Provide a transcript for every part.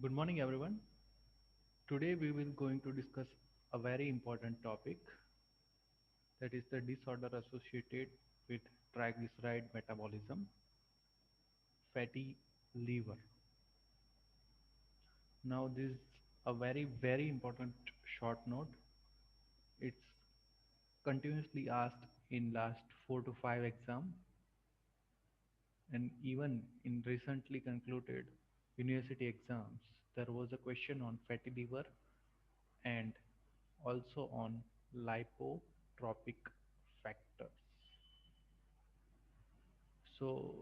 Good morning, everyone. Today we will going to discuss a very important topic, that is the disorder associated with triglyceride metabolism, fatty liver. Now this is a very important short note. It's continuously asked in last 4 to 5 exam, and even in recently concluded university exams there was a question on fatty liver and also on lipotropic factors. So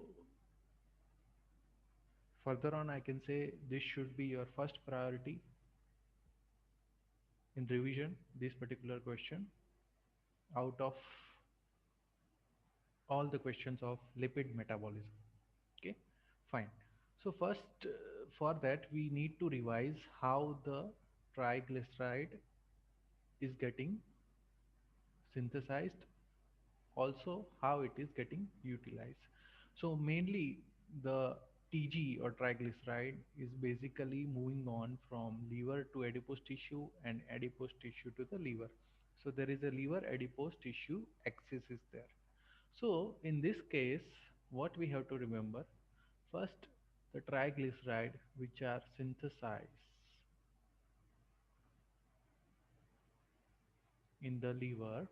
further on, I can say this should be your first priority in revision, this particular question out of all the questions of lipid metabolism. Okay, fine. So first, for that we need to revise how the triglyceride is getting synthesized, also how it is getting utilized. So mainly the TG or triglyceride is basically moving on from liver to adipose tissue and adipose tissue to the liver. So there is a liver adipose tissue axis is there. So in this case, what we have to remember, first the triglyceride which are synthesized in the liver,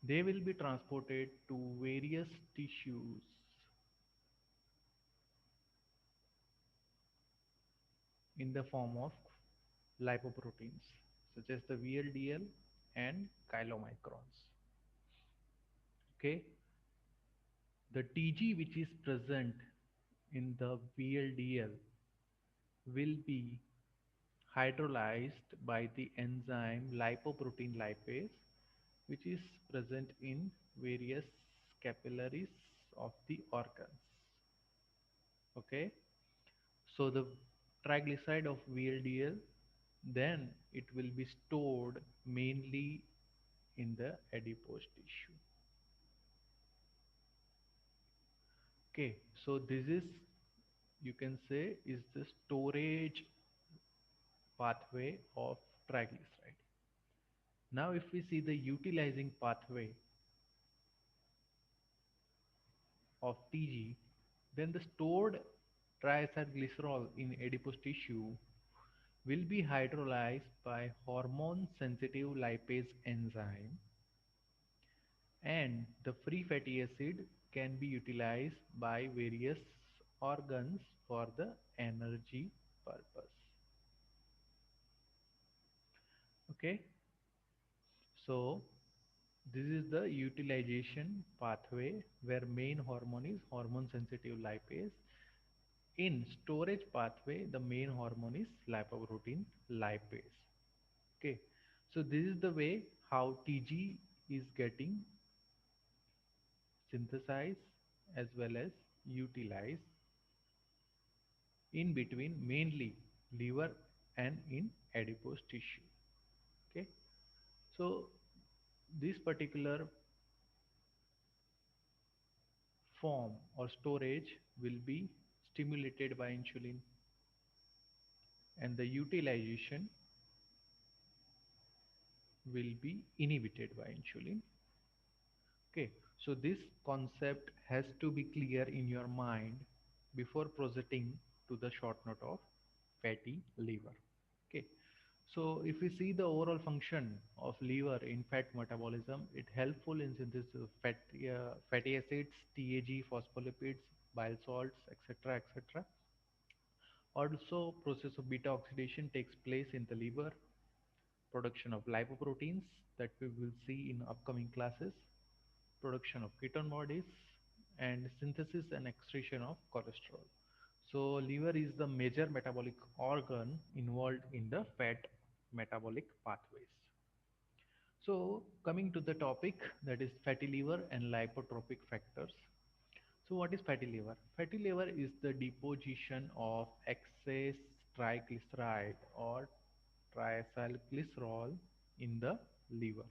they will be transported to various tissues in the form of lipoproteins such as the VLDL and chylomicrons. Okay, the TG which is present in the VLDL will be hydrolyzed by the enzyme lipoprotein lipase, which is present in various capillaries of the organs. Okay, so the triglyceride of VLDL, then it will be stored mainly in the adipose tissue. Okay, so this is, you can say, is the storage pathway of triglyceride. Now if we see the utilizing pathway of TG, then the stored triacylglycerol in adipose tissue will be hydrolyzed by hormone sensitive lipase enzyme, and the free fatty acid can be utilized by various organs for the energy purpose. Okay, so this is the utilization pathway where main hormone is hormone sensitive lipase. In storage pathway, the main hormone is lipoprotein lipase. Okay, so this is the way how TG is getting synthesized as well as utilized in between mainly liver and in adipose tissue. Okay, so this particular form or storage will be stimulated by insulin, and the utilization will be inhibited by insulin. Okay, so this concept has to be clear in your mind before proceeding to the short note of fatty liver. Okay, so if we see the overall function of liver in fat metabolism, it helpful in synthesis of fatty acids, TAG, phospholipids, bile salts, etc., etc. Also, process of beta oxidation takes place in the liver, production of lipoproteins that we will see in upcoming classes, production of ketone bodies, and synthesis and excretion of cholesterol. So liver is the major metabolic organ involved in the fat metabolic pathways. So coming to the topic, that is fatty liver and lipotropic factors. So what is fatty liver? Fatty liver is the deposition of excess triglyceride or triacylglycerol in the liver.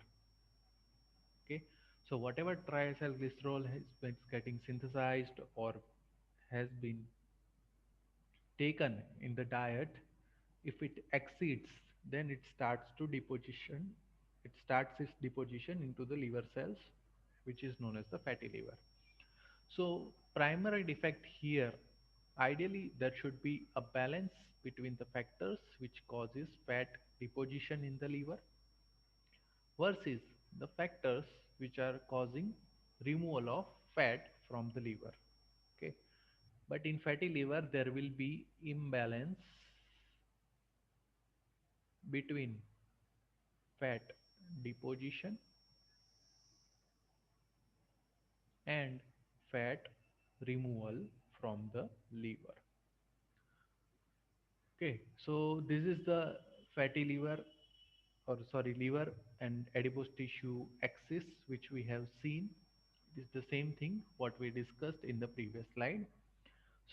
Okay, so whatever triacylglycerol has been getting synthesized or has been taken in the diet, if it exceeds, then it starts its deposition into the liver cells, which is known as the fatty liver. So primary defect here, ideally there should be a balance between the factors which causes fat deposition in the liver versus the factors which are causing removal of fat from the liver. Okay, but in fatty liver there will be imbalance between fat deposition and fat removal from the liver. Okay, so this is the fatty liver, or sorry, liver and adipose tissue axis which we have seen. It is the same thing what we discussed in the previous slide.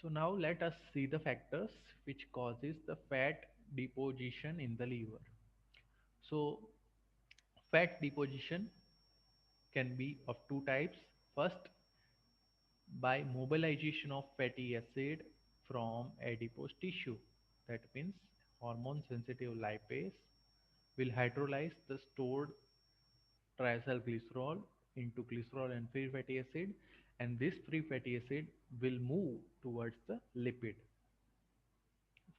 So now let us see the factors which causes the fat deposition in the liver. So fat deposition can be of two types. First, by mobilization of fatty acid from adipose tissue. That means hormone sensitive lipase will hydrolyze the stored triacylglycerol into glycerol and free fatty acid, and this free fatty acid will towards the lipid,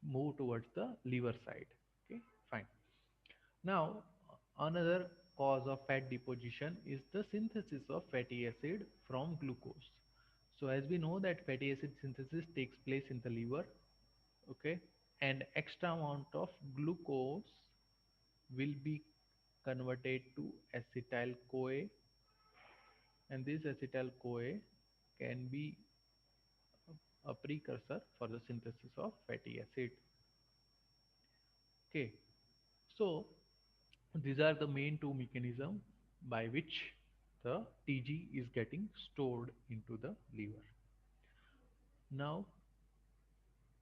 move towards the liver side. Okay, fine. Now, another cause of fat deposition is the synthesis of fatty acid from glucose. So, as we know that fatty acid synthesis takes place in the liver, okay, and extra amount of glucose will be converted to acetyl CoA, and this acetyl CoA can be a precursor for the synthesis of fatty acid. Okay, so these are the main two mechanisms by which the TG is getting stored into the liver. Now,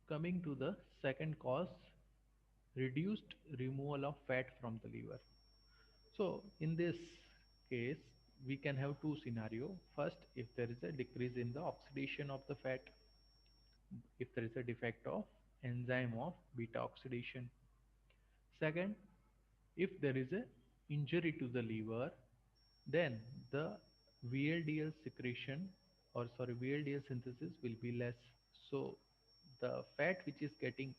coming to the second cause, reduced removal of fat from the liver. So, in this case, we can have two scenarios. First, if there is a decrease in the oxidation of the fat, if there is a defect of enzyme of beta oxidation. Second, if there is a injury to the liver, then the VLDL secretion, or sorry, VLDL synthesis will be less. So the fat which is getting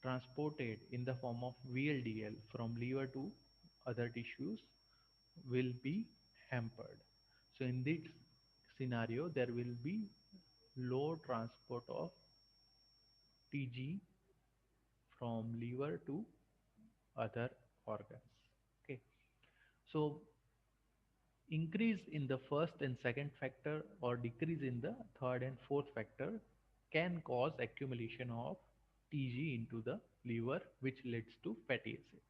transported in the form of VLDL from liver to other tissues will be hampered. So in this scenario, there will be low transport of TG from liver to other organs. Okay. So increase in the first and second factor or decrease in the third and fourth factor can cause accumulation of TG into the liver, which leads to fatty acid.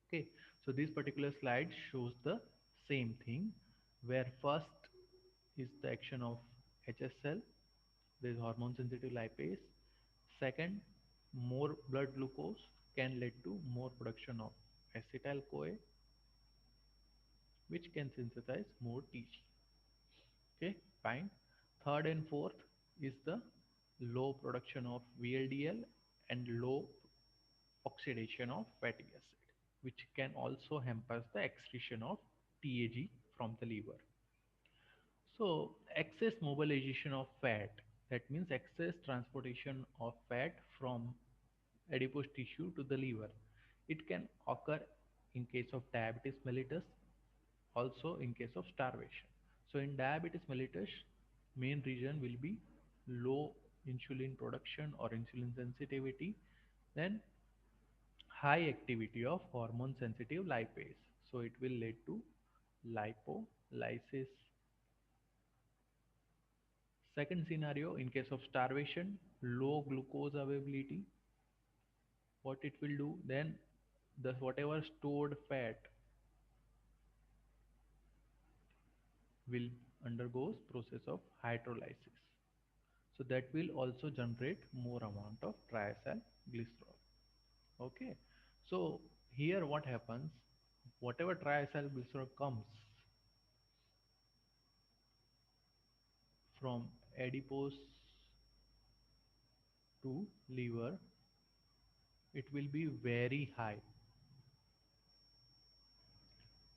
Okay, so this particular slide shows the same thing, where first is the action of HSL, there is hormone sensitive lipase. Second, more blood glucose can lead to more production of acetyl CoA, which can synthesize more TG. Okay, fine. Third and fourth is the low production of VLDL and low oxidation of fatty acid, which can also hamper the excretion of TAG from the liver. So, excess mobilization of fat, that means excess transportation of fat from adipose tissue to the liver. It can occur in case of diabetes mellitus, also in case of starvation. So in diabetes mellitus, main reason will be low insulin production or insulin sensitivity, then high activity of hormone sensitive lipase. So it will lead to lipolysis. Second scenario, in case of starvation, low glucose availability, what it will do then, the whatever stored fat will undergoes process of hydrolysis. So that will also generate more amount of triacylglycerol. Okay. So here what happens, whatever triacylglycerol comes from adipose to liver, it will be very high.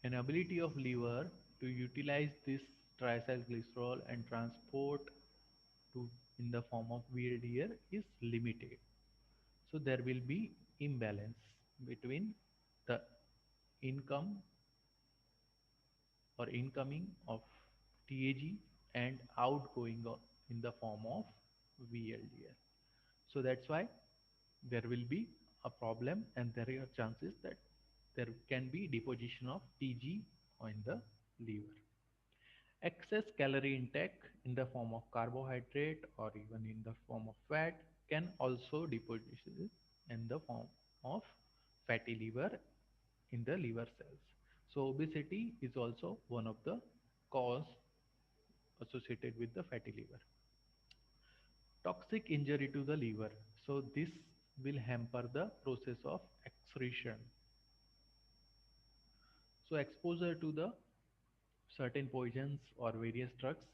An ability of liver to utilize this triacylglycerol and transport to in the form of VLDL is limited. So there will be imbalance between the income or incoming of TAG and outgoing in the form of VLDL. So that's why there will be a problem and there are chances that there can be deposition of TG in the liver. Excess calorie intake in the form of carbohydrate or even in the form of fat can also deposit in the form of fatty liver in the liver cells. So obesity is also one of the cause associated with the fatty liver. Toxic injury to the liver. So this will hamper the process of excretion. So exposure to the certain poisons or various drugs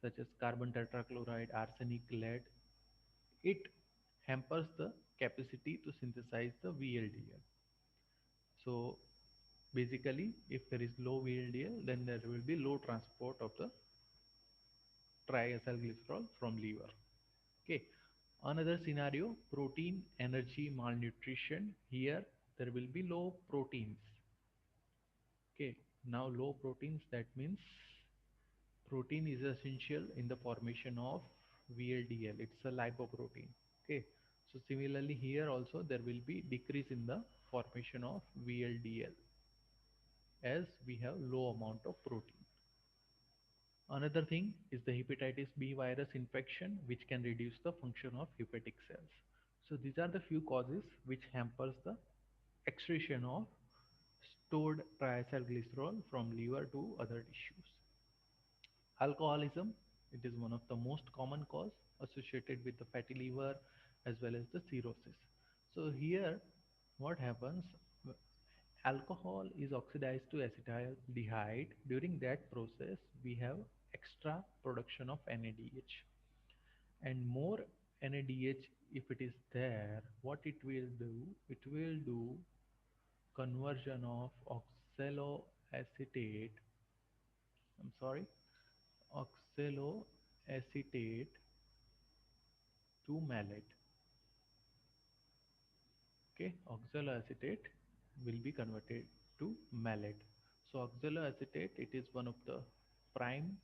such as carbon tetrachloride, arsenic, lead, it hampers the capacity to synthesize the VLDL. So basically, if there is low VLDL, then there will be low transport of the triacylglycerol from liver. Okay. Another scenario, protein energy malnutrition. Here there will be low proteins. Okay. Now low proteins, that means protein is essential in the formation of VLDL. It's a lipoprotein. Okay. So similarly here also there will be decrease in the formation of VLDL as we have low amount of protein. Another thing is the hepatitis B virus infection, which can reduce the function of hepatic cells. So these are the few causes which hampers the excretion of stored triacylglycerol from liver to other tissues. Alcoholism, it is one of the most common cause associated with the fatty liver as well as the cirrhosis. So here what happens, alcohol is oxidized to acetaldehyde. During that process we have extra production of NADH, and more NADH, if it is there, what it will do, it will do conversion of oxaloacetate, I'm sorry, oxaloacetate to malate. Okay, oxaloacetate will be converted to malate. So oxaloacetate, it is one of the prime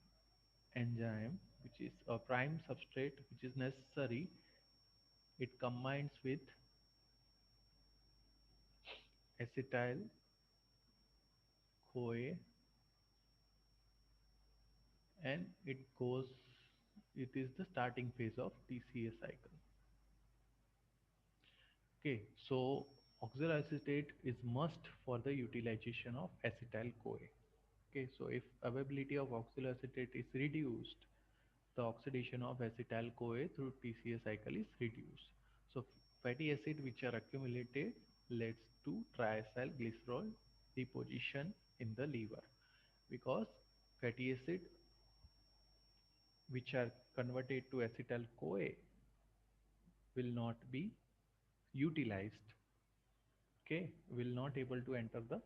enzyme which is a prime substrate which is necessary. It combines with acetyl CoA and it is the starting phase of TCA cycle. Okay, so oxaloacetate is must for the utilization of acetyl CoA. Okay, so if availability of oxaloacetate is reduced, the oxidation of acetyl CoA through TCA cycle is reduced. So fatty acid which are accumulated leads to triacylglycerol deposition in the liver, because fatty acid which are converted to acetyl CoA will not be utilized. Okay, will not able to enter the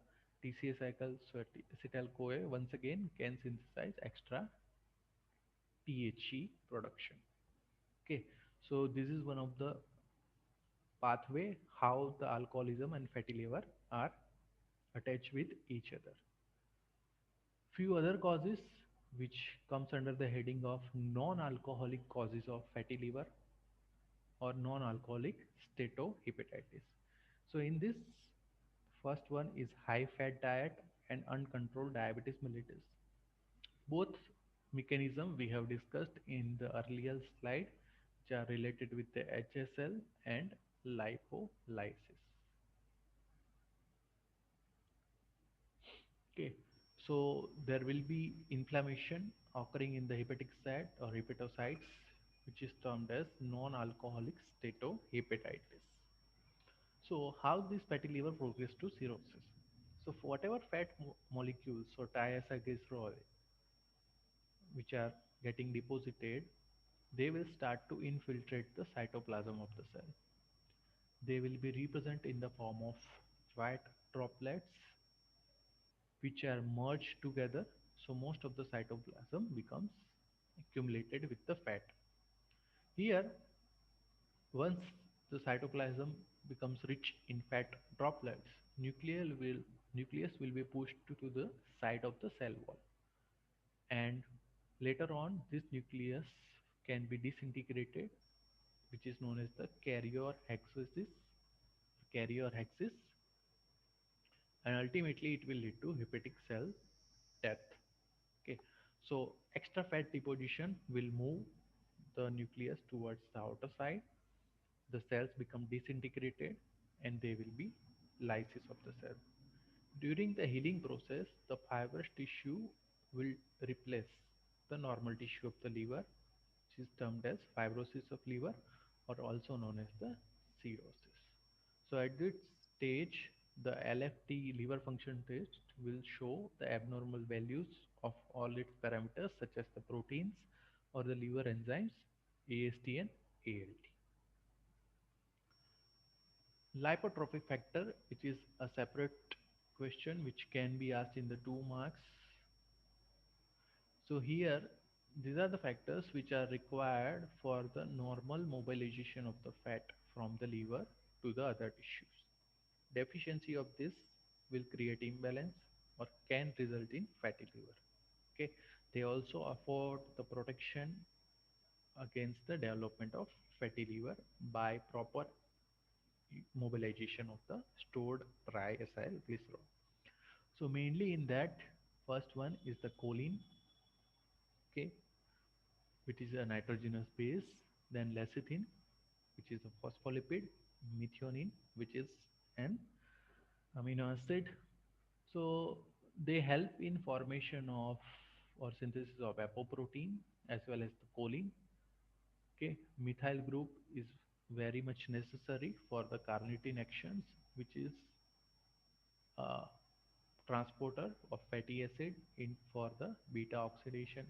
TCA cycle. So acetyl CoA once again can synthesize extra THC production. Okay, so this is one of the pathway how the alcoholism and fatty liver are attached with each other. Few other causes which comes under the heading of non-alcoholic causes of fatty liver or non-alcoholic steatohepatitis. So in this, first one is high fat diet and uncontrolled diabetes mellitus. Both mechanism we have discussed in the earlier slide, which are related with the HSL and lipolysis. Okay, so there will be inflammation occurring in the hepatic site or hepatocytes, which is termed as non-alcoholic steatohepatitis. So how this fatty liver progress to cirrhosis? So for whatever fat molecules, so triacylglycerol, which are getting deposited they will start to infiltrate the cytoplasm of the cell. They will be represented in the form of fat droplets which are merged together. So most of the cytoplasm becomes accumulated with the fat. Here, once the cytoplasm becomes rich in fat droplets, nucleus will be pushed to the side of the cell wall, and later on this nucleus can be disintegrated, which is known as the carrier hexis, and ultimately it will lead to hepatic cell death. Okay, so extra fat deposition will move the nucleus towards the outer side. The cells become disintegrated and they will be lysis of the cell. During the healing process, the fibrous tissue will replace the normal tissue of the liver, which is termed as fibrosis of liver or also known as the cirrhosis. So at this stage, the LFT liver function test will show the abnormal values of all its parameters such as the proteins or the liver enzymes, AST and ALT. Lipotrophic factor, which is a separate question which can be asked in the 2 marks. So here, these are the factors which are required for the normal mobilization of the fat from the liver to the other tissues. Deficiency of this will create imbalance or can result in fatty liver. Okay, they also afford the protection against the development of fatty liver by proper mobilization of the stored triacyl glycerol. So mainly in that, first one is the choline, okay, which is a nitrogenous base, then lecithin, which is a phospholipid, methionine, which is an amino acid. So they help in formation of or synthesis of apoprotein as well as the choline. Okay, methyl group is very much necessary for the carnitine actions, which is a transporter of fatty acid in for the beta oxidation.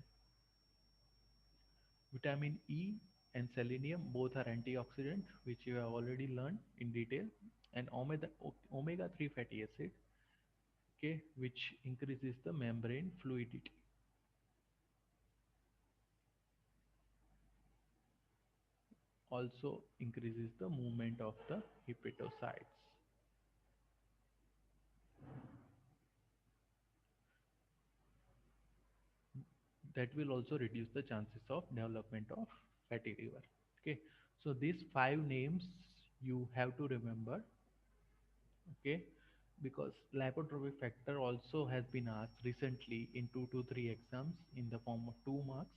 Vitamin E and selenium both are antioxidants, which you have already learned in detail, and omega 3 fatty acid, okay, which increases the membrane fluidity, also increases the movement of the hepatocytes. That will also reduce the chances of development of fatty liver. Okay, so these 5 names you have to remember. Okay, because lipotrophic factor also has been asked recently in 2 to 3 exams in the form of 2 marks,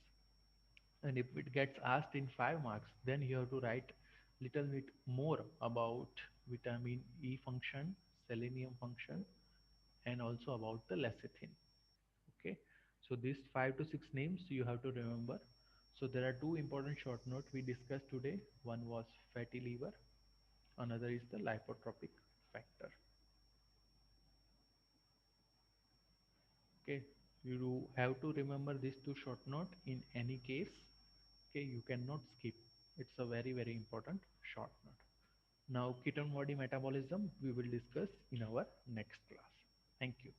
and if it gets asked in 5 marks, then you have to write little bit more about vitamin E function, selenium function, and also about the lecithin. Okay, so these 5 to 6 names you have to remember. So there are two important short notes we discussed today. One was fatty liver, another is the lipotropic factor. Okay, you have to remember these two short note in any case. Okay, you cannot skip. It's a very important short note. Now ketone body metabolism we will discuss in our next class. Thank you.